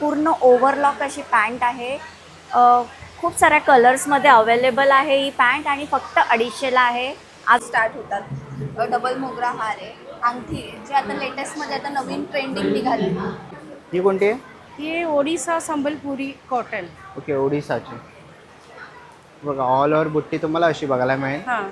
पूर्ण ओव्हरलॉक अशी पॅन्ट आहे. खूप साऱ्या कलर्समध्ये अवेलेबल आहे ही पॅन्ट आणि फक्त 250ला आहे. आज स्टार्ट होतात. डबल मोगरा हार आहे, अंगठी जे आता लेटेस्टमध्ये आता नवीन ट्रेंडिंग निघाले. ही कोणती आहे? ये ओडिशा संबलपुरी कॉटन. ओके, ओडिसाची. बघा ऑल ओव्हर बुट्टी तुम्हाला अशी बघायला मिळेल. हाँ.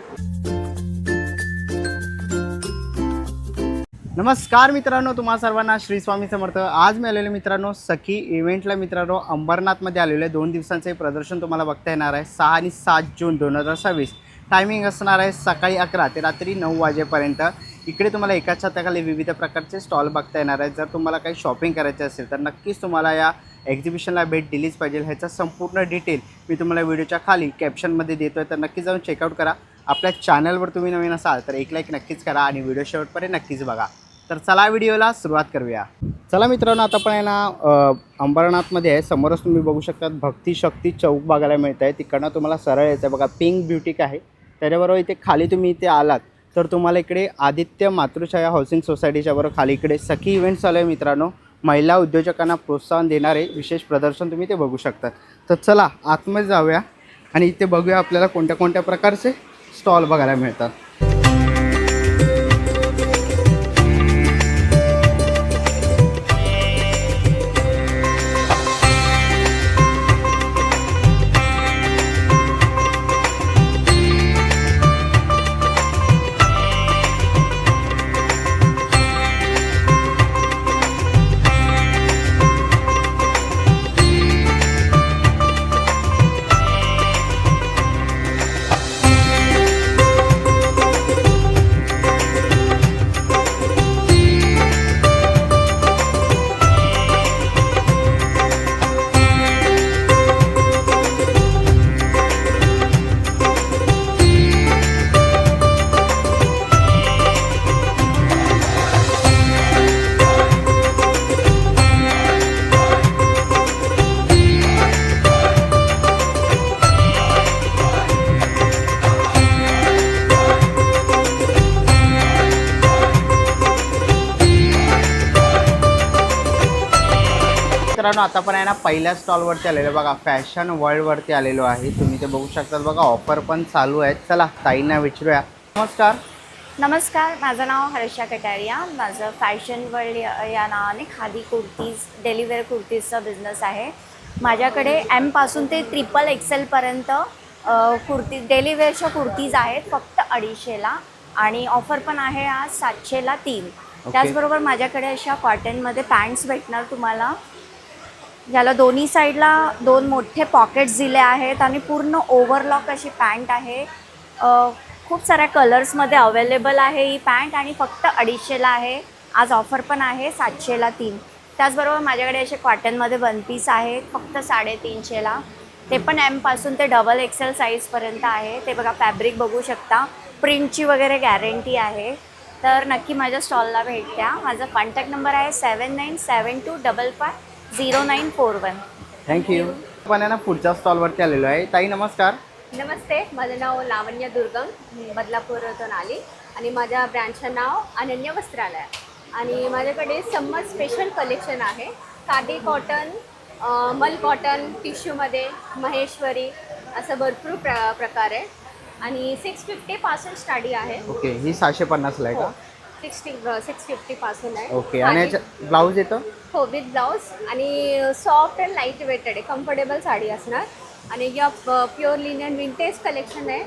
नमस्कार मित्रांनो, तुम्हा सर्वांना श्री स्वामी समर्थ. आज मी आलेलो मित्रांनो सखी इव्हेंटला. मित्रांनो अंबरनाथमध्ये आलेलो आहे. 2 दिवसांचे प्रदर्शन तुम्हाला बघता येणार आहे. 6 आणि 7 जून 2026. टायमिंग असणार आहे सकाळी 11 ते रात्री 9 वाजेपर्यंत. इकडे तुम्हाला एकाच छताखाली विविध प्रकारचे स्टॉल बघता येणार आहेत. जर तुम्हाला काही शॉपिंग करायचे असेल तर नक्कीच तुम्हाला या एक्झिबिशनला भेट दिलीच पाहिजे. ह्याचा संपूर्ण डिटेल मी तुम्हाला व्हिडिओच्या खाली कॅप्शनमध्ये देतो आहे, तर नक्कीच जाऊन चेकआउट करा. आपल्या चॅनलवर तुम्ही नवीन असाल तर एक लाईक नक्कीच करा आणि व्हिडिओ शेवटपर्यंत नक्कीच बघा. तर चला व्हिडिओला सुरुवात करूया. चला मित्रांनो, आता पण आहे ना अंबरनाथमध्ये आहे. समोरच तुम्ही बघू शकता भक्ती शक्ती चौक बघायला मिळत आहे. तिकडनं तुम्हाला सरळ यायचं आहे. बघा पिंक ब्युटिक आहे. त्याच्याबरोबर इथे खाली तुम्ही इथे आलात तर तुम्हाला इकडे आदित्य मातृछाया हाऊसिंग सोसायटीच्या बरोबर खाली इकडे सखी इव्हेंट्स आलं आहे मित्रांनो. महिला उद्योजकांना प्रोत्साहन देणारे विशेष प्रदर्शन तुम्ही ते बघू शकतात. तर चला आतमध्ये जाऊया आणि इथे बघूया आपल्याला कोणत्या कोणत्या प्रकारचे स्टॉल बघायला मिळतात. मित्रांनो आता पण आहे ना पहिल्या स्टॉलवरती आलेलो बघा. फॅशन वर्ल्डवरती आलेलो आहे. तुम्ही ते बघू शकता बघा. ऑफर पण चालू आहेत. चला ताईंना विचारूया. नमस्कार. नमस्कार, माझं नाव हर्षा कटारिया. माझं फॅशन वर्ल्ड या नावाने खादी कुर्तीज, डेलीवेअर कुर्तीजचा बिझनेस आहे. माझ्याकडे एमपासून ते XXXLपर्यंत कुर्ती डेलीवेअरच्या कुर्तीज आहेत फक्त 250ला आणि ऑफर पण आहे आज 700ला 3. त्याचबरोबर माझ्याकडे अशा कॉटनमध्ये पॅन्ट्स भेटणार तुम्हाला, ज्याला दोन्ही साईडला 2 मोठे पॉकेट्स दिले आहेत आणि पूर्ण ओव्हरलॉक अशी पॅन्ट आहे. खूप साऱ्या कलर्समध्ये अवेलेबल आहे ही पॅन्ट आणि फक्त 250ला आहे. आज ऑफर पण आहे 700ला 3. त्याचबरोबर माझ्याकडे असे कॉटनमध्ये 1 पीस आहेत फक्त 350ला. ते पण एमपासून ते XXL साईजपर्यंत आहे. ते बघा फॅब्रिक बघू शकता, प्रिंटची वगैरे गॅरंटी आहे. तर नक्की माझ्या स्टॉलला भेट द्या. माझा कॉन्टॅक्ट नंबर आहे 7972550941. थँक्यू. पण आहे ना पुढच्या स्टॉलवरती आलेलो आहे. ताई नमस्कार. नमस्ते, माझं नाव लावण्य दुर्गम. मी बदलापूरतून आली आणि माझ्या ब्रँडचं नाव अनन्य वस्त्रालय. आणि माझ्याकडे समर स्पेशल कलेक्शन आहे. खादी कॉटन, मल कॉटन, टिश्यूमध्ये महेश्वरी असं भरपूर प्रकार आहे. आणि 650पासून स्टार्टिंग आहे. ओके, ही 750ला आहे का? 650पासून आहे. ओके. आणि याच्या ब्लाऊज येतं? हो, विथ ब्लाऊज. आणि सॉफ्ट अँड लाईट वेटेड आहे, कम्फर्टेबल साडी असणार. आणि या प्युअर लिनेन विंटेज कलेक्शन आहे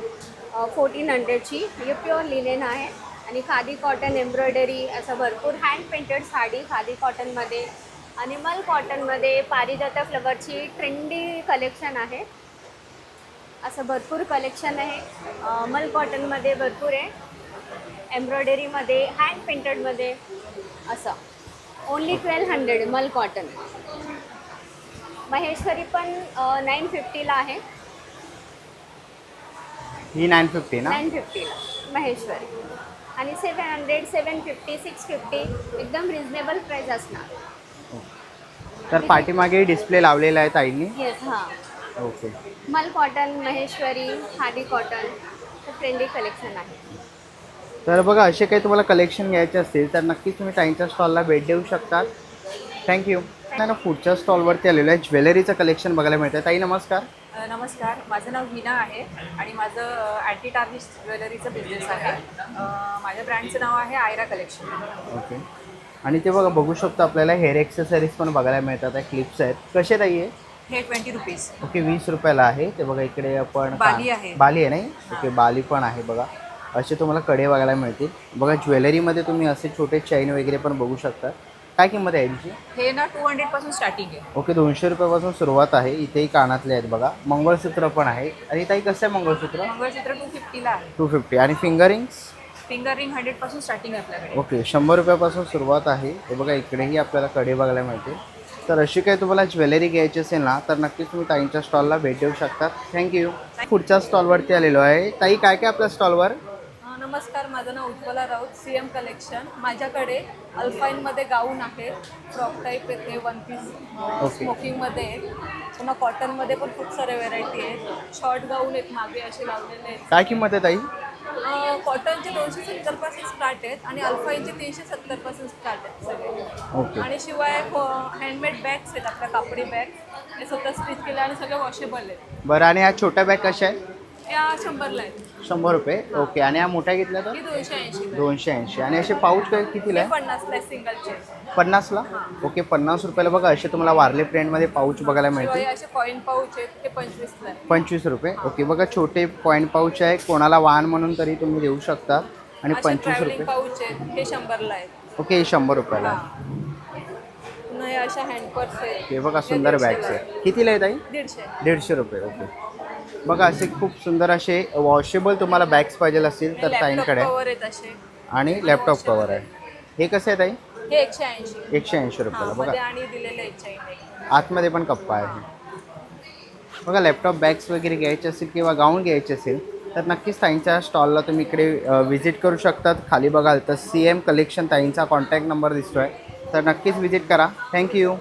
1400ची. हे प्युअर लिनेन आहे. आणि खादी कॉटन एम्ब्रॉयडरी असं भरपूर हँड पेंटेड साडी खादी कॉटनमध्ये. आणि मल कॉटनमध्ये पारिजाता फ्लवरची ट्रेंडी कलेक्शन आहे. असं भरपूर कलेक्शन आहे. मल कॉटनमध्ये भरपूर आहे, एम्ब्रॉयडरीमध्ये, हँड पेंटेडमध्ये असं. ओनली 1200 मल कॉटन. महेश्वरी पण 950ला आहे. ही 950 ना? 950ला महेश्वरी. आणि 700, 750, 650 एकदम रिजनेबल प्राईस असणार. तर पाठीमागे डिस्प्ले लावलेला आहे ताईंनी. येस, हां. ओके. मल cotton, Maheshwari, khadi cotton trendy collection आहे. तर बघा असे काही तुम्हाला कलेक्शन घ्यायचे असतील तर नक्कीच तुम्ही ताईंच्या स्टॉलला भेट देऊ शकता. थँक्यू. नाही ना, पुढच्या स्टॉलवरती आलेलो आहे. ज्वेलरीचं कलेक्शन बघायला मिळतं. ताई नमस्कार. नमस्कार, माझं नाव हिना आहे आणि माझं अँटी टार्निश ज्वेलरीचं बिझनेस आहे. माझ्या ब्रँडचं नाव आहे आयरा कलेक्शन. ओके. आणि ते बघा, बघू शकतो आपल्याला हेअर एक्सेसरीज पण बघायला मिळतात. क्लिप्स आहेत. कसे ताई आहे? हे 20 रुपीज. ओके, 20 रुपयाला आहे. ते बघा इकडे आपण बाली आहे. बाली आहे नाही. ओके, बाली पण आहे बघा. असे तुम्हाला कडे बघायला मिळतील. बघा ज्वेलरीमध्ये तुम्ही असे छोटे चैन वगैरे पण बघू शकता. काय किंमत आहे यांची? हे ना 200 पासून स्टार्टिंग आहे. ओके, 200 रुपयापासून सुरुवात आहे. इथेही कानातले आहेत बघा. मंगळसूत्र पण आहे. आणि ताई कसं आहे मंगळसूत्र? मंगळसूत्र 250 ला आहे. 250. आणि फिंगरिंग्स? फिंगर रिंग 100 पासून स्टार्टिंग आहे आपल्याकडे. ओके, 100 रुपयापासून सुरुवात आहे. हे बघा इकडेही आपल्याला कडे बघायला मिळते. तर अशी काही तुम्हाला ज्वेलरी घ्यायची असेल ना, तर नक्कीच तुम्ही ताईंच्या स्टॉलला भेट देऊ शकता. थँक्यू. पुढच्या स्टॉलवरती आलेलो आहे. ताई काय काय आपल्या स्टॉलवर? नमस्कार, माझं नाव उज्ज्वला राऊत, CM कलेक्शन. माझ्याकडे अल्फाईनमध्ये गाऊन आहे, फ्रॉक टाईप येते, वन पीस स्मोकिंगमध्ये आहेत. पुन्हा कॉटनमध्ये पण खूप सारे व्हेरायटी आहेत. शॉर्ट गाऊन आहेत मागे असे लावलेले आहेत. काय किंमत आहे ताई? कॉटनचे 270 पासून स्टार्ट आहेत आणि अल्फाईनचे 370 पासून स्टार्ट आहेत सगळे. ओके. आणि शिवाय हँडमेड बॅग्स आहेत आपल्या, कापडी बॅग हे स्वतः स्टिच केले आणि सगळे वॉशेबल आहेत. बरं, आणि ह्या छोट्या बॅग कशा आहेत? या 100ला आहेत. 100 रुपये. ओके. आणि ह्या मोठ्या घेतल्या तर? ही 280. 280. आणि असे पाऊच काय कितीला आहे? 50ला आहे सिंगलचे. 50ला. ओके, 50 रुपयाला बघा असे तुम्हाला वारले ब्रँडमध्ये पाऊच बघायला शिवाय मिळतील. असे कॉईन पाऊच आहेत ते 25ला आहे. 25 रुपये. ओके, बघा छोटे कॉईन पाऊच आहे. कोणाला वाहन म्हणून तरी तुम्ही देऊ शकता. आणि असे 25 ट्रॅव्हलिंग रुपये. पाऊच आहेत हे 100ला आहेत. ओके, हे 100 रुपयाला आहे. हां. पुन्हा हे अशा हँडपर्स आहेत. हे बघा सुंदर बॅग्स आहे. कितीला आहे ताई? 150. 150 रुपये. ओके. बघा असे खूप सुंदर असे वॉशेबल तुम्हाला बॅग्स पाहिजे असतील तर ताईंकडे. कवर आहेत असे. आणि लॅपटॉप कवर आहे. हे कसं आहे ताई? हे 180. 180 रुपयाला. बघा मध्ये आणि दिलेले आहेत chain आहे. आतमध्ये पण कप्पा आहे. बघा लॅपटॉप बॅग्स वगैरे घ्यायचे असेल किंवा गाऊन घ्यायचे असेल तर नक्कीच ताईंच्या स्टॉलला तुम्ही इकडे व्हिजिट करू शकतात. खाली बघाल तर CM कलेक्शन ताईंचा कॉन्टॅक्ट नंबर दिसतो आहे, तर नक्कीच व्हिजिट करा. थँक्यू.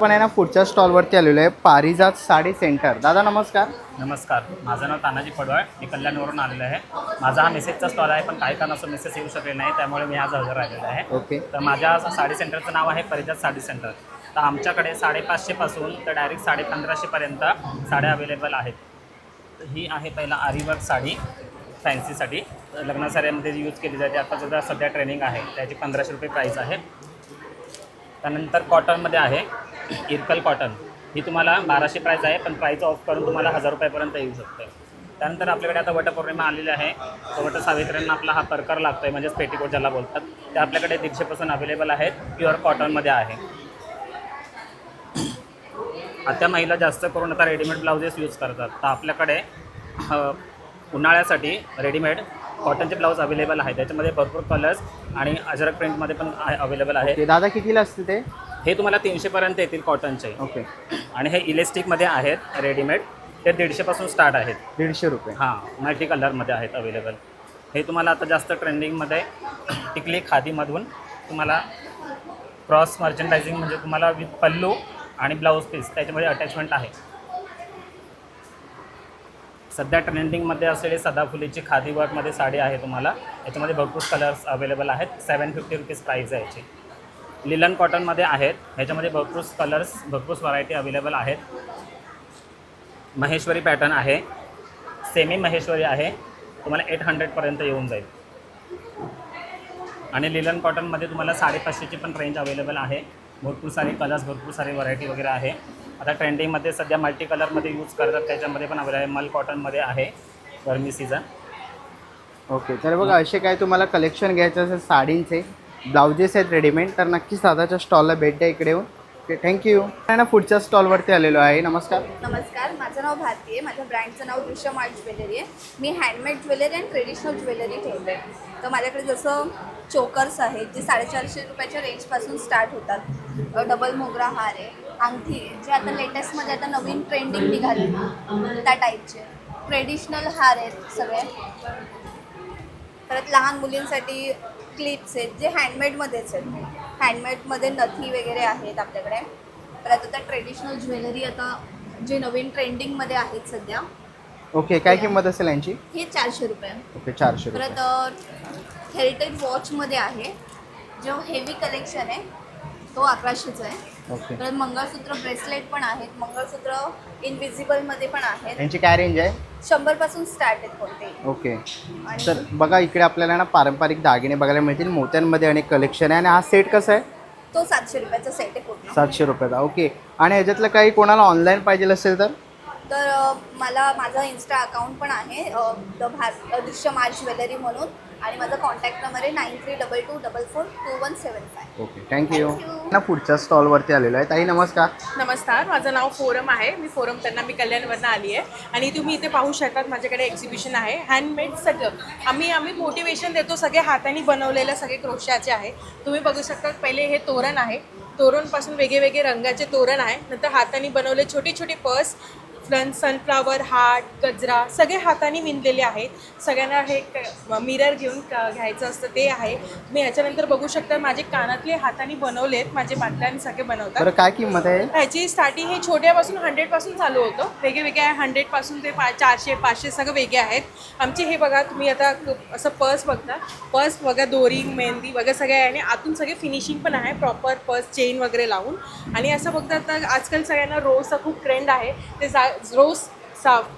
पण आहे ना, पुढच्या स्टॉलवरती आलेलो आहे पारिजात साडी सेंटर. दादा नमस्कार. नमस्कार, माझं नाव तानाजी पडवळ, मी कल्याणवरून आलेलो आहे. माझा हा मेसेजचा स्टॉल आहे, पण काही कारणास्तव मेसेज येऊ शकले नाही, त्यामुळे मी आज हजर राहिलेलो आहे. ओके. तर माझ्या साडी सेंटरचं नाव आहे पारिजात साडी सेंटर. तर आमच्याकडे 550 पासून तर डायरेक्ट 1550 पर्यंत साड्या अवेलेबल आहेत. तर ही आहे पहिला आरीवर्क साडी, फॅन्सीसाठी लग्न साड्यामध्ये यूज केली जाते. आता सुद्धा सध्या ट्रेनिंग आहे, त्याची 1500 रुपये प्राईस आहे. त्यानंतर कॉटनमध्ये आहे इरकल कॉटन, ही तुम्हाला 1200 प्राईस आहे, पण प्राईस ऑफ करून तुम्हाला 1000 रुपयापर्यंत येऊ शकते. त्यानंतर आपल्याकडे आता वटपौर्णिमा आलेली आहे, तर वटसावित्रींना आपला हा परकर लागतो आहे, म्हणजेच पेटीकोट ज्याला बोलतात, ते आपल्याकडे 150 पासून अवेलेबल आहेत. प्युअर कॉटनमध्ये आहे. आता महिला जास्त करून आता रेडीमेड ब्लाउजेस यूज करतात, तर आपल्याकडे उन्हाळ्यासाठी रेडीमेड कॉटनचे ब्लाऊज अवेलेबल आहे. त्याच्यामध्ये भरपूर कलर्स आणि अजरक प्रिंटमध्ये पण अवेलेबल आहे. ओके. दादा कितीला असते ते? हे तुम्हाला 300 पर्यंत येतील कॉटनचे. ओके. आणि हे इलेस्टिकमध्ये आहेत रेडीमेड, ते 150 पासून स्टार्ट आहेत. 150 रुपये. हां, मल्टी कलरमध्ये आहेत अवेलेबल. हे तुम्हाला आता जास्त ट्रेंडिंगमध्ये टिकली खादीमधून तुम्हाला क्रॉस मर्चंडायझिंग, म्हणजे तुम्हाला विथ पल्लू आणि ब्लाऊज पीस त्याच्यामध्ये अटॅचमेंट आहे. सध्या ट्रेंडिंगमध्ये असलेली सदाफुलीची खादी वर्कमध्ये साडी आहे तुम्हाला. याच्यामध्ये भरपूर कलर्स अवेलेबल आहेत. 750 रुपीज प्राईज आहे याची. लिलन कॉटनमध्ये आहेत, ह्याच्यामध्ये भरपूर कलर्स, भरपूर व्हरायटी अवेलेबल आहेत. महेश्वरी पॅटर्न आहे, सेमी महेश्वरी आहे, तुम्हाला 800पर्यंत येऊन जाईल. आणि लिलन कॉटनमध्ये तुम्हाला 550ची पण रेंज अवेलेबल आहे. भरपूर सारे कलर्स, भरपूर सारे व्हरायटी वगैरे आहे. आता ट्रेंडिंगमध्ये सध्या मल्टी कलरमध्ये यूज करतात, त्याच्यामध्ये पण अवेलेबल आहे. मल कॉटनमध्ये आहे, गरमी सीझन. ओके. तर बघा असे काय तुम्हाला कलेक्शन घ्यायचं असेल साडींचे, ब्लाउजेस आहेत रेडीमेड, तर नक्कीच दादाच्या स्टॉलला भेट द्या इकडे येऊन. Okay, thank you. आणि ना पुढच्या स्टॉलवरती आलेलो आहे. नमस्कार. नमस्कार, माझं नाव भारती आहे. माझ्या ब्रँडचं नाव दृश्यम आर्ट ज्वेलरी आहे. मी हँडमेड ज्वेलरी आणि ट्रेडिशनल ज्वेलरी ठेवते. तर माझ्याकडे जसं चोकर्स आहेत जे 450 रुपयाच्या रेंजपासून स्टार्ट होतात, डबल मोगरा हार आहे, अंगठी जे आता लेटेस्टमध्ये आता नवीन ट्रेंडिंग निघाले त्या टाईपचे, ट्रेडिशनल हार आहेत सगळे. परत लहान मुलींसाठी क्लिप्स आहेत जे हँडमेडमध्येच आहेत. हँडमेडमध्ये नथी वगैरे आहेत आपल्याकडे. परत आता ट्रेडिशनल ज्वेलरी आता जे नवीन ट्रेंडिंगमध्ये आहेत सध्या. ओके. काय किंमत असेल यांची? हे 400 रुपये. ओके, 400 रुपये. परत हेरिटेज वॉचमध्ये आहे, जो हेवी कलेक्शन आहे तो 1100चा आहे. ओके. तर मंगळसूत्र ब्रेसलेट पण आहेत, मंगळसूत्र इनविजिबलमध्ये पण आहेत. यांची काय रेंज आहे? 100 पासून स्टार्ट आहेत कोणतेही. ओके. आणि तर बघा इकडे आपल्याला ना पारंपरिक दागिने बघायला मिळतील, मोत्यांमध्ये अनेक कलेक्शन आहे. आणि हा सेट कसा आहे? तो 700 रुपयाचा सेट आहे पूर्ण. 700 रुपयाचा. ओके. आणि ह्याच्यातलं काही कोणाला ऑनलाईन पाहिजे असेल तर? तर मला माझा इन्स्टा अकाउंट पण आहे, दृश्य मार्च ज्वेलरी म्हणून, आणि माझा कॉन्टॅक्ट नंबर आहे 9322442175. Okay, thank you. ना पुढच्या स्टॉलवरती आलेलो आहे. ताई नमस्कार. नमस्कार, माझं नाव फोरम आहे. मी फोरम त्यांना मी कल्याणवरनं आली आहे आणि तुम्ही इथे पाहू शकतात माझ्याकडे एक्झिबिशन आहे. हँडमेड सगळं आम्ही मोटिवेशन देतो, सगळे हाताने बनवलेले सगळे क्रोशाचे आहे. तुम्ही बघू शकतात पहिले हे तोरण आहे, तोरणपासून वेगळे रंगाचे तोरण आहे. नंतर हाताने बनवले छोटे छोटे पर्स, सनफ्लावर, हार्ट, गजरा सगळे हाताने विणलेले आहेत. सगळ्यांना हे मिरर घेऊन घ्यायचं असतं ते आहे. तुम्ही ह्याच्यानंतर बघू शकता माझे कानातले हाताने बनवले आहेत, माझे बाटल्याने सगळे बनवतात. बरं काय किंमत आहे? ह्याची स्टार्टिंग हे छोट्यापासून 100 चालू होतं. वेगळे आहे, 100 ते 400 500 सगळं वेगळे आहेत. आमचे हे बघा, तुम्ही आता असं पर्स बघता, पर्स बघा, दोरी मेहंदी वगैरे सगळे आहे. आणि आतून सगळे फिनिशिंग पण आहे, प्रॉपर पर्स चेन वगैरे लावून. आणि असं बघता तर आजकाल सगळ्यांना रोजचा खूप ट्रेंड आहे, ते रोज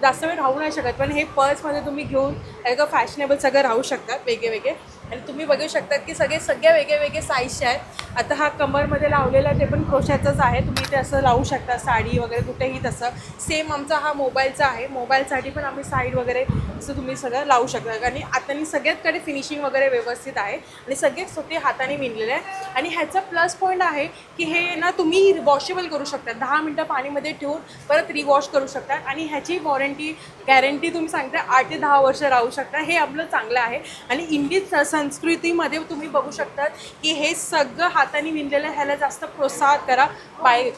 जास्त वेळ राहू नाही शकत, पण हे पर्समध्ये तुम्ही घेऊन एका फॅशनेबल सगळं राहू शकतात वेगळे. आणि तुम्ही बघू शकतात की सगळ्या वेगळे साईजचे आहेत. आता हा कमरमध्ये लावलेला ते पण क्रोशाचाच आहे. तुम्ही इथे असं लावू शकता, साडी वगैरे कुठेही तसं. सेम आमचा हा मोबाईलचा आहे, मोबाईलसाठी पण आम्ही साईड वगैरे असं तुम्ही सगळं लावू शकता. आणि आता सगळ्यातकडे फिनिशिंग वगैरे व्यवस्थित आहे आणि सगळे स्वतः हाताने विणलेले आहे. आणि ह्याचा प्लस पॉईंट आहे की हे ना तुम्ही वॉशेबल करू शकता, 10 मिनटं पाणीमध्ये ठेवून परत रिवॉश करू शकता. आणि ह्याची गॅरंटी तुम्ही सांगता 8 ते 10 वर्ष राहू शकता. हे आपलं चांगलं आहे. आणि इंडियन संस्कृतीमध्ये तुम्ही बघू शकतात की हे सगळं हाताने विणलेलं, ह्याला जास्त प्रोत्साहन करा.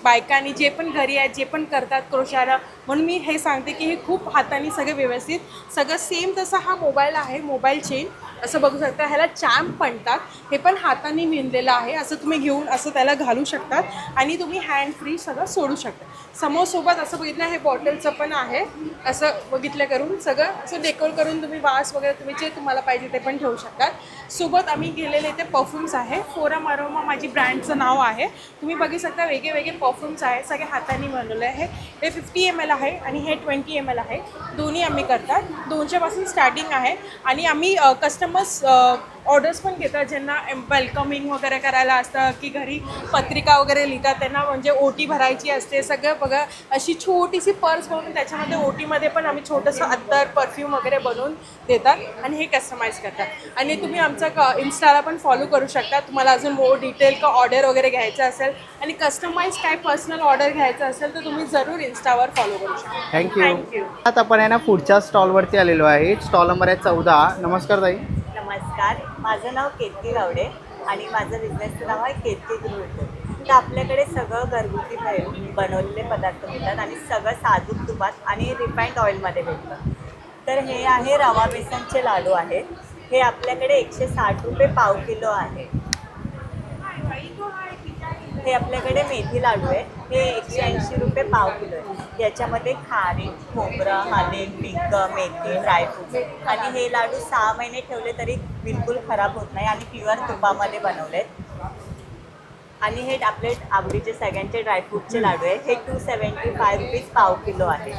बायकांनी जे पण घरी आहेत, जे पण करतात क्रोशाला, म्हणून मी हे सांगते की हे खूप हाताने सगळं व्यवस्थित सगळं सेम. तसा हा मोबाईल आहे, मोबाईल चेन असं बघू शकता, ह्याला चॅम्प म्हणतात. हे पण हाताने विणलेलं आहे. असं तुम्ही घेऊन असं त्याला घालू शकतात आणि तुम्ही हँड फ्री सगळं सोडू शकता. समोरसोबत असं बघितलं, हे बॉटलचं पण आहे. असं बघितलं करून सगळं असं डेकोर करून तुम्ही वास वगैरे तुम्ही जे तुम्हाला पाहिजे ते पण ठेवू शकतात. सोबत आम्ही गेलेले इथे परफ्यूम्स आहे. फोरम अरोमा माझी ब्रँडचं नाव आहे. तुम्ही बघू शकता वेगळे परफ्यूम्स आहे, सगळे हाताने बनवले आहे. हे 50 ml आहे आणि हे 20 ml आहे. दोन्ही आम्ही करतात. 200 पासून स्टार्टिंग आहे. आणि आम्ही कस्टमर्स ऑर्डर्स पण घेतात, ज्यांना वेलकमिंग वगैरे करायला असतं की घरी पत्रिका वगैरे लिहितात, त्यांना म्हणजे ओटी भरायची असते. सगळं बघा, अशी छोटीशी पर्स बनवून त्याच्यामध्ये ओटीमध्ये पण आम्ही छोटंसं अत्तर परफ्यूम वगैरे बनवून देतात आणि हे कस्टमाइज करतात. आणि तुम्ही आमचा इन्स्टाला पण फॉलो करू शकता. तुम्हाला अजून मोर डिटेल का ऑर्डर वगैरे घ्यायचं असेल आणि कस्टमाइज काय पर्सनल ऑर्डर घ्यायचं असेल तर तुम्ही जरूर इन्स्टावर फॉलो करू शकता. थँक्यू. आता आपण आहे ना पुढच्या स्टॉलवरती आलेलो आहे. स्टॉल नंबर आहे 14. नमस्कार ताई. नमस्कार, माझं नाव केतकी गावडे आणि माझं बिझनेसचं नाव आहे केतकी गृह. तर आपल्याकडे सगळं घरगुती बनवलेले पदार्थ मिळतात आणि सगळं साजूक तुपात आणि रिफाईंड ऑइलमध्ये भेटतं. तर हे आहे रवा बेसनचे लाडू आहेत. हे आपल्याकडे 160 रुपये पाव किलो आहे. हे आपल्याकडे मेथी लाडू आहे, हे 180 रुपये पाव किलो आहे. याच्यामध्ये खारीक, खोबरं, हळद, पिंक, मेथी, ड्रायफ्रूट. आणि हे लाडू 6 महिने ठेवले तरी बिलकुल खराब होत नाही आणि प्युअर तुपामध्ये बनवलेत. आणि हे आपले आवडीचे सगळ्यांचे ड्रायफ्रूटचे लाडू आहे. हे 275 रुपीज पाव किलो आहे.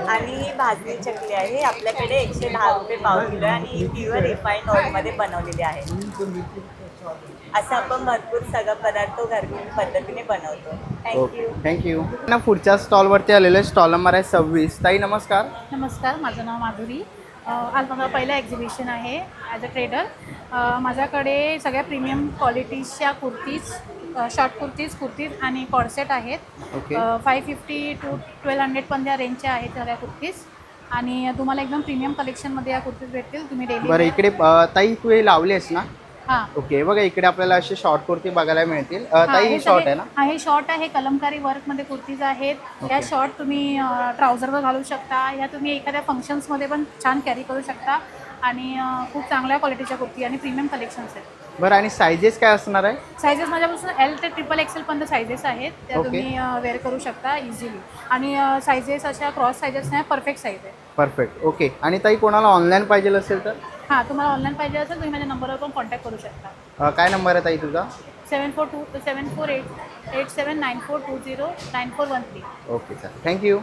आणि ही भाजणी चकली आहे, हे आपल्याकडे 110 रुपये पाव किलो आहे आणि ही प्युअर रिफाईंड ऑइलमध्ये बनवलेली आहे. असं आपण भरपूर सगळं पदार्थ घरगुती पद्धतीने बनवतो. थँक्यू. ना पुढच्या स्टॉलवरती आलेलो आहे. स्टॉल नंबर आहे 26. ताई नमस्कार. नमस्कार, माझं नाव माधुरी. आज माझं पहिलं एक्झिबिशन आहे ॲज अ ट्रेडर. माझ्याकडे सगळ्या प्रीमियम क्वालिटीजच्या कुर्तीज, शॉर्ट कुर्तीज आणि कॉर्सेट आहेत. ओके. 550 to 1200 पण त्या रेंजच्या आहेत सगळ्या कुर्तीज. आणि तुम्हाला एकदम प्रीमियम कलेक्शनमध्ये या कुर्तीज भेटतील. तुम्ही बरं, डेली इकडे ताई तू हे लावलेस ना? हां. ओके. बघा इकडे आपल्याला असे शॉर्ट कुर्ती बघायला मिळतील. ताई ही शॉर्ट आहे ना? हा, हे शॉर्ट आहे, कलमकारी वर्कमध्ये कुर्तीज आहेत. या शॉर्ट तुम्ही ट्राउझरवर घालू शकता, या तुम्ही एखाद्या फंक्शन्समध्ये पण छान कॅरी करू शकता. आणि खूप चांगल्या क्वालिटीच्या कुर्ती आणि प्रीमियम कलेक्शन्स आहेत. बरं, आणि सायझेस काय असणार आहे? सायझेस माझ्यापासून L ते XXL पर्यंत सायझेस आहेत, त्या ओके. तुम्ही वेअर करू शकता इझिली. आणि सायझेस अशा क्रॉस सायझेस नाही, परफेक्ट साईज आहे. परफेक्ट. ओके. आणि ताई कोणाला ऑनलाईन पाहिजे असेल तर? हां, तुम्हाला ऑनलाईन पाहिजे असेल तुम्ही माझ्या नंबरवर पण कॉन्टॅक्ट करू शकता. काय नंबर आहे ताई तुझा? 748794209413. Okay sir, thank you.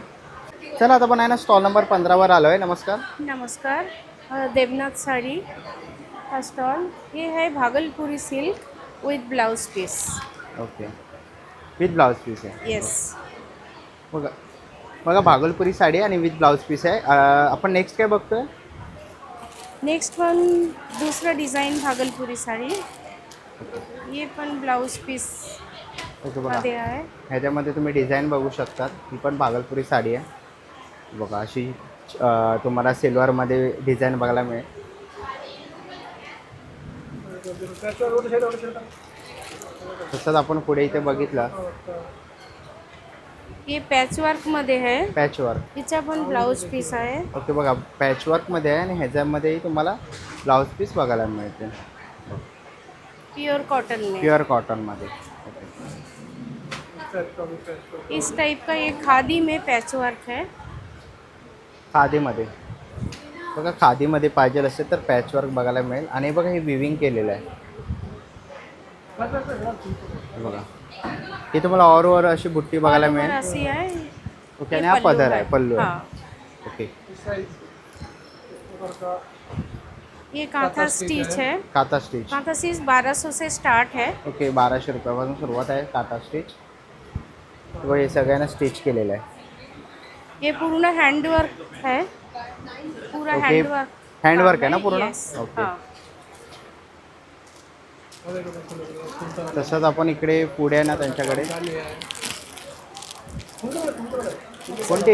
चला आता आपण आहे ना स्टॉल नंबर 15वर आलो आहे. नमस्कार. नमस्कार. देवनाथ साड़ी का स्टॉल. ये है Bhagalpuri silk with blouse piece. Okay, with blouse piece आहे. येस. बघा बघा, भागलपुरी साडी आणि विथ ब्लाउज पीस आहे. आपण नेक्स्ट काय बघतोय? नेक्स्ट वन दूसरा डिज़ाइन भागलपुरी साड़ी. ये पण ब्लाउज पीस ओके बघा, मध्ये आहे. ह्याच्यामध्ये तुम्ही डिझाईन बघू शकतात. ही पण भागलपुरी साडी आहे. बघा अशी तुम्हाला सिल्वरमध्ये डिझाईन बघायला मिळेल. तसंच आपण पुढे इथे बघितलं ये पॅचवर्कमध्ये आहे. पॅचवर्क. हिचा पण ब्लाऊज पीस आहे. ओके बघा, पॅचवर्कमध्ये आहे आणि ह्याच्यामध्येही तुम्हाला ब्लाउज पीस बघायला मिळते. प्योर कॉटन में. प्युअर कॉटनमध्ये. इस टाइप का ये खादी में पैचवर्क है. खादीमध्ये बघा, खादीमध्ये पाहिजे असेल तर पॅचवर्क बघायला मिळेल. आणि बघा हे विविंग केलेलं आहे. बघा हे तुम्हाला ऑरवर अशी बुट्टी बघायला मिळेल. अशी आहे. ओके, आणि हा पदर आहे, पल्लू आहे. हाँ. ओके, ये कांथा स्टिच है. काता स्टिच. कांथा स्टिच 1200 से स्टार्ट है. ओके, 1200 रुपयापासून सुरुवात आहे काता स्टिच. व हे सगळ्यांना स्टिच केलेलं आहे. ये पूर्ण हैंडवर्क है. पूरा ओके, हैंडवर्क. हँडवर्क आहे ना पूर्ण. Yes. ओके, हाँ. तसंच आपण इकडे पुढे आहे ना त्यांच्याकडे कोणती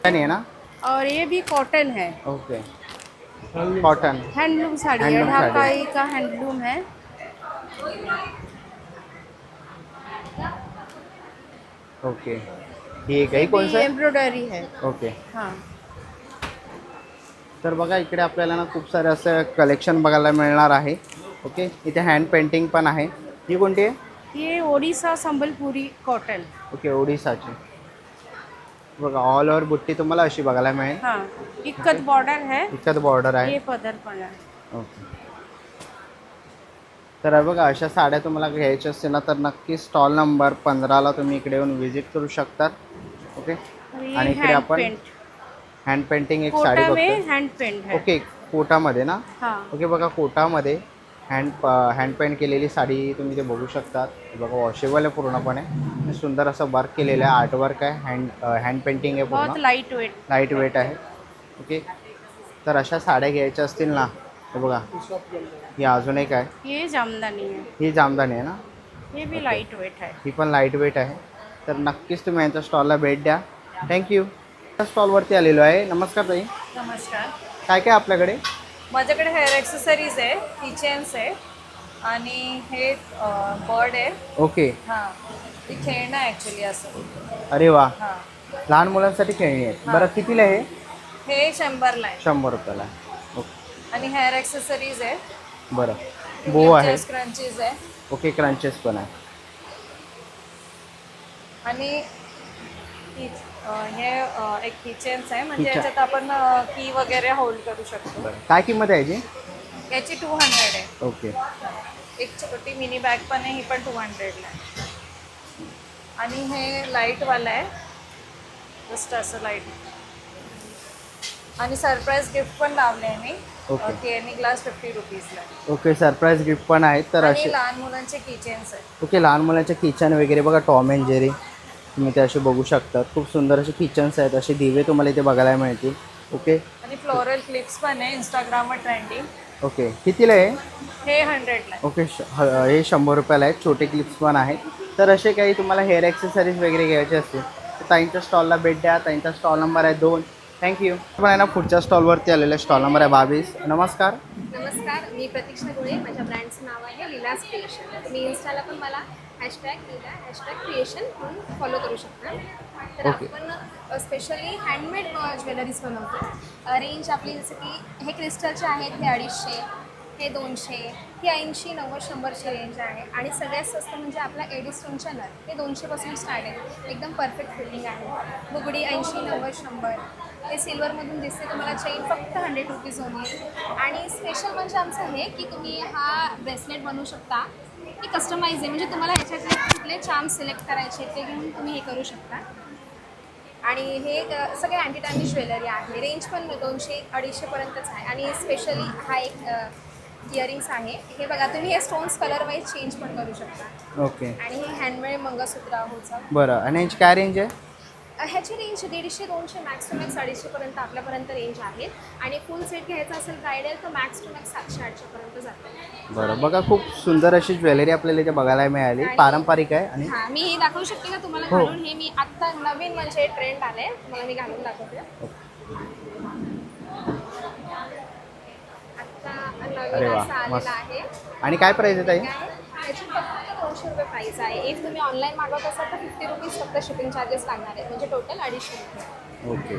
आहे ना. और ये भी कॉटन है. ओके, कॉटन हैंडलूम साड़ी है. हैंडलूम साड़ी. ढाकाई का हैंडलूम है. ओके, ही एक आहे कोणचं आहे? एम्ब्रॉयडरी है. ओके, हाँ. तर बघा इकडे आपल्याला ना खूप सारं असं कलेक्शन बघायला मिळणार आहे. ओके, इथे हँड पेंटिंग पण आहे. ही कोणती आहे? ये ओडिशा संबलपुरी कॉटन. ओके, ओडिसाची. बघा ऑल ओव्हर बुट्टी तुम्हाला अशी बघायला मिळेल. हाँ. इक्कत बॉर्डर है. इतकंच बॉर्डर आहे. ये पदर पण आहे. ओके, तर बघा अशा साड्या तुम्हाला घ्यायच्या असतील ना तर नक्की स्टॉल नंबर 15ला तुम्ही इकडे येऊन व्हिजिट करू शकतात. ओके, ये आणि इकडे हैंड आपण पेंट. हँड पेंटिंग एक साडी कोटा में बघतोय. हैंड पेंट है. ओके, कोटामध्ये ना. हाँ. ओके, बघा कोटामध्ये हँड पेंट केलेली साडी तुम्ही ते बघू शकतात. बघा वॉशेबल आहे पूर्णपणे. आणि सुंदर असं वर्क केलेलं आहे. आर्टवर्क आहे. हँड पेंटिंग आहे बहुत पूर्ण. Light weight. लाईट वेट आहे. ओके, तर अशा साड्या घ्यायच्या असतील ना तर बघा ही अजून एक आहे. ये जामदानी है. ही जामदानी आहे ना. ये भी लाइट वेट है. ही पण लाईट वेट आहे. तर नक्कीच तुम्ही यांच्या स्टॉलला भेट द्या. थँक्यू. स्टॉलवरती आलेलो आहे. नमस्कार ताई, नमस्कार. काय काय आपल्याकडे? माझ्याकडे हेअर ॲक्सेसरीज आहे, किचन्स आहे आणि हे बर्ड आहे. ओके, हां, ती खेळणं आहे ॲक्च्युली असं. अरे वा, हां, लहान मुलांसाठी खेळणी आहेत. बरं कितीला आहे? हे 100ला आहे. 100 रुपयाला आहे. ओके, आणि हेअर ॲक्सेसरीज आहे. बरं, बो आहे. क्रंचीज आहे. ओके, क्रंचेस पण आहे. आणि हे एक किचन्स आहे, म्हणजे Kitchen. याच्यात आपण की वगैरे होल्ड करू शकतो. बरं, काय किंमत आहे याची? याची 200 आहे. ओके, एक छोटी मिनी बॅग पण आहे, ही पण 200ला आहे. आणि हे लाईटवालं आहे, जस्ट असं लाईट. आणि सरप्राईज गिफ्ट पण लावले आहे मी. ओके. केअरनी ग्लास 50 रुपीजला. ओके, सरप्राईज गिफ्ट पण आहेत. तर आणि असे लहान मुलांचे किचन्स आहेत. ओके, लहान मुलांचे किचन वगैरे बघा, टॉम अँड जेरी तुम्ही ते असे बघू शकतात. खूप सुंदर असे किचन्स आहेत. असे दिवे तुम्हाला इथे बघायला मिळतील. ओके, आणि फ्लोरल क्लिप्स पण आहे इंस्टाग्रामवर ट्रेंडिंग. ओके, कितीला आहे? हे 100ला आहे. ओके, हे 100 रुपयाला आहेत. छोटे क्लिप्स पण आहेत. तर असे काही तुम्हाला हेअर ॲक्सेसरीज वगैरे घ्यायचे असतील तर ताईंच्या स्टॉलला भेट द्या. ताईंचा स्टॉल नंबर आहे 2. थँक्यू. आपण आहे ना पुढच्या स्टॉलवरती आलेलं आहे. स्टॉल नंबर आहे 22. नमस्कार. नमस्कार, मी प्रतीक्षा गुळे. माझ्या ब्रँडचं नाव आहे लीलाज क्रिएशन. तुम्ही इन्स्टाला पण मला #क्रिएशन म्हणून फॉलो करू शकता. तर ओके. आपण स्पेशली हँडमेड ज्वेलरीज बनवतो. रेंज आपली जसं की हे क्रिस्टलचे आहेत, हे 250, हे 200, ही 80, 90, 100ची रेंज आहे. आणि सगळ्यात स्वस्त म्हणजे आपला एडी स्टोनच्या नथ, हे 200पासून स्टार्ट आहे. एकदम परफेक्ट फिटिंग आहे. बुगडी 80, 90, 100. हे सिल्वरमधून दिसते तुम्हाला चेन फक्त 100 रुपीज ओनली. आणि स्पेशल म्हणजे आमचं हे की तुम्ही हा ब्रेसलेट बनवू शकता की कस्टमाइज आहे, म्हणजे तुम्हाला ह्याच्यातले कुठले चार्म सिलेक्ट करायचे ते घेऊन तुम्ही हे करू शकता. आणि हे सगळे अँटी टॅनिश ज्वेलरी आहे. रेंज पण 200-250 पर्यंतच आहे. आणि स्पेशली हा एक इयरिंग्स आहे. हे बघा तुम्ही हे स्टोन्स कलर वाईज चेंज पण करू शकता. ओके. आणि हे हँडमेड मंगळसूत्र होतं. बरं, आणि यांची काय रेंज आहे? ह्याची रेंज 150-200 मॅक्स टू मॅक्स 250 पर्यंत आपल्यापर्यंत रेंज आहे. आणि फुल सेट घ्यायचा असेल ब्रायडल तर मॅक्स टू मॅक्स 700-800 पर्यंत जातं. बरं, बघा खूप सुंदर अशी ज्वेलरी आपल्याला इथे बघायला मिळाली. पारंपरिक आहे. आणि हां, मी हे दाखवू शकते का तुम्हाला हो. घालून? हे मी आत्ता नवीन म्हणजे ट्रेंड आले, तुम्हाला मी घालून दाखवते. आत्ता अरे नवीन वा, असं मस्त. आलेलं आहे. आणि काय प्राईस आहे ताई? त्याची फक्त 200 रुपये प्राईस आहे. इफ तुम्ही ऑनलाईन मागवत असाल तर 50 रुपीज फक्त शिपिंग चार्जेस लागणार आहेत, म्हणजे टोटल 250 रुपये. ओके.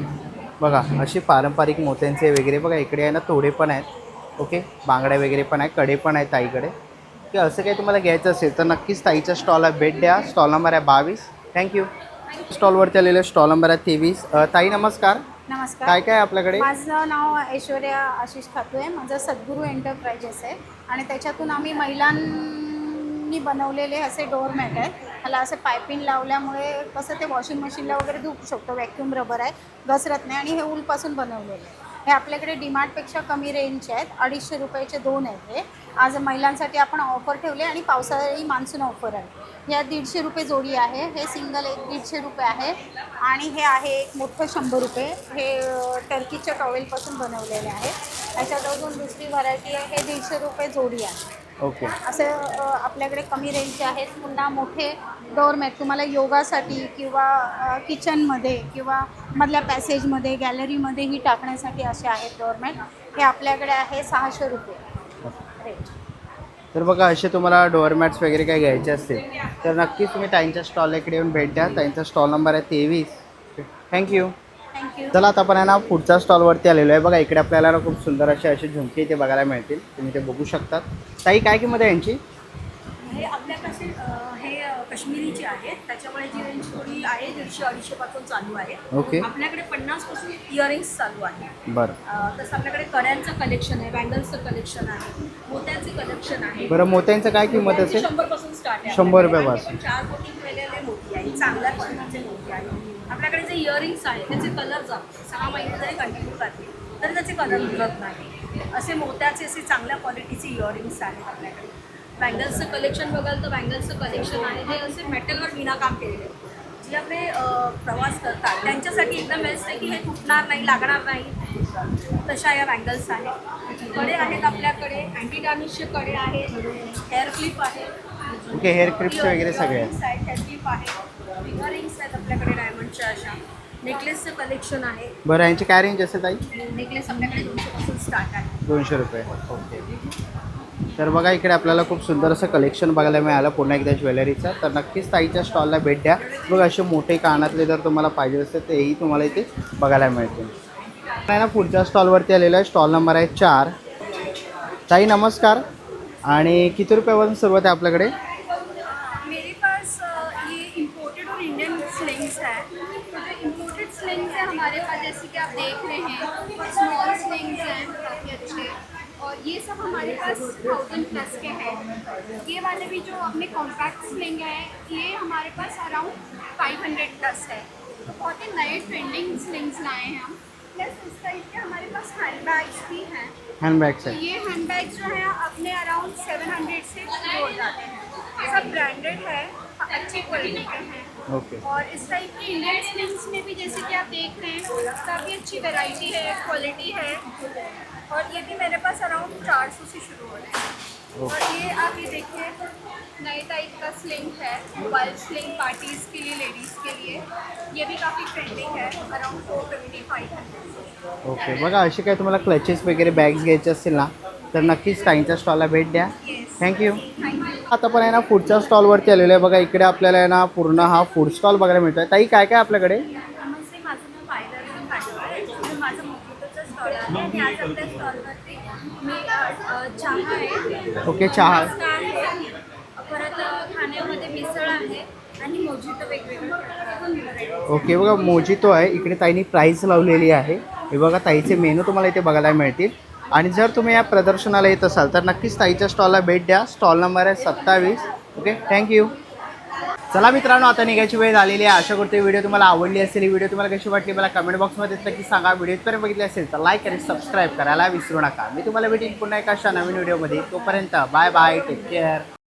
बघा अशी पारंपरिक मोत्यांचे वगैरे बघा इकडे आहे ना, तोडे पण आहेत. ओके, बांगड्या वगैरे पण आहे, कडे पण आहेत ताईकडे. की असं काही तुम्हाला घ्यायचं असेल तर नक्कीच ताईच्या स्टॉलला भेट द्या. स्टॉल नंबर आहे 22. थँक्यू. स्टॉलवरती आलेलं स्टॉल नंबर आहे 23. ताई नमस्कार. नमस्कार. काय काय आहे आपल्याकडे? माझं नाव ऐश्वर्या आशिष खातू आहे. माझं सद्गुरू एंटरप्राइजेस आहे आणि त्याच्यातून आम्ही महिलांनी बनवलेले असे डोअरमॅट आहेत. ह्याला असे पायपिंग लावल्यामुळे कसं ते वॉशिंग मशीनला वगैरे धुवू शकतो. व्हॅक्यूम रबर आहे, घसरत नाही. आणि हे ऊलपासून बनवलेले आहे. हे आपल्याकडे डिमार्टपेक्षा कमी रेंजचे आहेत. 250 रुपयाचे 2 आहेत. हे आज महिलांसाठी आपण ऑफर ठेवले आणि पावसाळी मान्सून ऑफर आहे. ह्या 150 रुपये जोडी आहे. हे सिंगल एक 150 रुपये आहे. आणि हे आहे एक मोठं 100 रुपये. हे टर्कीच्या टॉवेलपासून बनवलेले आहे. ह्याच्यात अजून दुसरी व्हरायटी आहे. हे 150 रुपये जोडी आहे. ओके. असे आपल्याकडे कमी रेंजचे आहेत. पुन्हा मोठे डोअरमॅट तुम्हाला योगासाठी किंवा किचनमध्ये किंवा मधल्या पॅसेजमध्ये गॅलरीमध्येही टाकण्यासाठी असे आहेत डोअरमॅट. हे आपल्याकडे आहे 600 रुपये रेंज. तर बघा असे तुम्हाला डोअरमॅट्स वगैरे काही घ्यायचे असतील तर नक्कीच तुम्ही ताईंच्या स्टॉल इकडे येऊन भेट द्या. ताईंचा स्टॉल नंबर आहे 23. थँक्यू. थँक्यू. चला आता आपण आहे ना पुढच्या स्टॉलवरती आलेलो आहे. बघा इकडे आपल्याला ना खूप सुंदर असे झुमके इथे बघायला मिळतील. तुम्ही ते बघू शकतात. ताई काय किंमत आहे यांची? हे आपल्याकडे हे काश्मीरीचे आहेत. त्याच्यामुळे जी रेंज थोडी आहे 150-250 पासून चालू आहे. ओके. आपल्याकडे 50 पासून इयरिंग्स चालू आहे. बरं. तसं आपल्याकडे कड्यांचं कलेक्शन आहे, बँगल्सचं कलेक्शन आहे, मोत्याचे कलेक्शन आहे. बरं, मोत्यांचं काय किंमत असेल? 100 पासून स्टार्ट आहे. 100 रुपयापासून. 4 कोटिंग केलेले मोती आहे, चांगल्या क्वालिटीचे मोती आहे. आपल्याकडे जे इयरिंग्स आहेत त्याचे कलर जातात. 6 महिने जरी कंटिन्यू करते तर त्याचे कलर उरत नाही. असे मोत्याचे असे चांगल्या क्वालिटीचे इयरिंग्स आहेत आपल्याकडे. बँगल्सचं कलेक्शन बघाल तर बँगल्सचं कलेक्शन आहे. हे असे मेटलवर विणाकाम केलेले आहे. जे आपले प्रवास करतात त्यांच्यासाठी एकदम बेस्ट आहे की हे तुटणार नाही, लागणार नाही. तशा या बँगल्स आहेत. कडे आहेत आपल्याकडे, अँटी डॅमेजचे कडे आहेत, हेअर क्लिप आहे. ओके, हेअर क्लिप्स वगैरे सगळे आहेत. हेअर क्लिप आहे, फिंगर रिंग्स आहेत आपल्याकडे डायमंडच्या अशा. नेकलेसचं कलेक्शन आहे. बरं, यांची काय रेंज असेल ताई? नेकलेस आपल्याकडे 200 पासून स्टार्ट आहे. 200 रुपये. ओके. तर बघा इकडे आपल्याला खूप सुंदर असं कलेक्शन बघायला मिळालं पुन्हा एकदा ज्वेलरीचं. तर नक्कीच ताईच्या स्टॉलला भेट द्या. बघा असे मोठे कानातले जर तुम्हाला पाहिजे असेल तेही तुम्हाला इथे बघायला मिळतील. आहे ना पुढच्या स्टॉलवरती आलेला आहे. स्टॉल नंबर आहे 4. ताई नमस्कार. आणि किती रुपयापासून सुरुवात आहे आपल्याकडे? मेरे पास ये इम्पोर्टेड और इंडियन स्लिंग्स है. तो जो इम्पोर्टेड स्लिंग्स है हमारे पास, जैसे कि आप देख रहे हैं, स्मॉल स्लिंग्स हैं काफ़ी अच्छे. और ये सब हमारे पास 1000 प्लस के हैं. ये वाले भी जो अपने कॉम्पैक्ट स्लिंग है ये हमारे पास अराउंड 500 प्लस है. बहुत ही नए ट्रेंडिंग स्लिंग्स लाए हैं हम. प्लस इस टाइप के हमारे पास हैंड बैग्स भी हैं. हँडबॅग्स तो आहे. ये हैंड बैग्स जो हैं अपने अराउंड 700 से शुरू हो जाते हैं. सब ब्रांडेड है, अच्छी क्वालिटी के हैं. ओके. और इस टाइप की इंडियन स्लिंग्स में भी जैसे कि आप देख रहे हैं काफ़ी अच्छी वैरायटी है, क्वालिटी है. और ये भी मेरे पास अराउंड 400 से शुरू हो रहे हैं. और ये आप ये देखिए नए टाइप का स्लिंग है, मोबाइल स्लिंग पार्टीज़ के लिए, लेडीज़ के लिए. ये भी काफ़ी ट्रेंडिंग है, अराउंड 450-500. ओके. बघा असे काही तुम्हाला क्लचेस वगैरे बॅग्स घ्यायचे असतील ना तर नक्कीच ताईंच्या स्टॉलला भेट द्या. थँक्यू. आता पण आहे ना पुढच्या स्टॉलवरती आलेलो आहे. बघा इकडे आपल्याला आहे ना पूर्ण हा फूड स्टॉल बघायला मिळतो आहे. ताई काय काय आपल्याकडे? नमस्ते, माझं नाव पायलरन पाटोळे. ॲक्च्युली माझं मोठं स्टॉल आहे आणि आज आपल्या स्टॉलवरती मी चहा आहे. ओके, चहा. नाश्ता आहे, परत खाण्यामध्ये मिसळ आहे आणि मोजितो वेगवेगळ्या प्रकारचे ओके बघा मोजितो आहे, इकडे ताईंनी प्राईस लावलेली आहे. हे बघा ताईचे मेनू तुम्हाला इथे बघायला मिळतील. आणि जर तुम्ही या प्रदर्शनाला येत असाल तर नक्कीच ताईच्या स्टॉलला भेट द्या. स्टॉल नंबर आहे 27. Okay, thank you. चला मित्रांनो, आता निघायची वेळ झालेली आहे. आशा करते व्हिडिओ तुम्हाला आवडली असेल. ही व्हिडिओ तुम्हाला कशी वाटली मला कमेंट बॉक्समध्ये नक्की सांगा. व्हिडिओपर्यंत बघितली असेल तर लाईक आणि सबस्क्राईब करायला विसरू नका. मी तुम्हाला भेटेन पुन्हा एका अशा नवीन व्हिडिओमध्ये. तोपर्यंत बाय बाय, टेक केअर.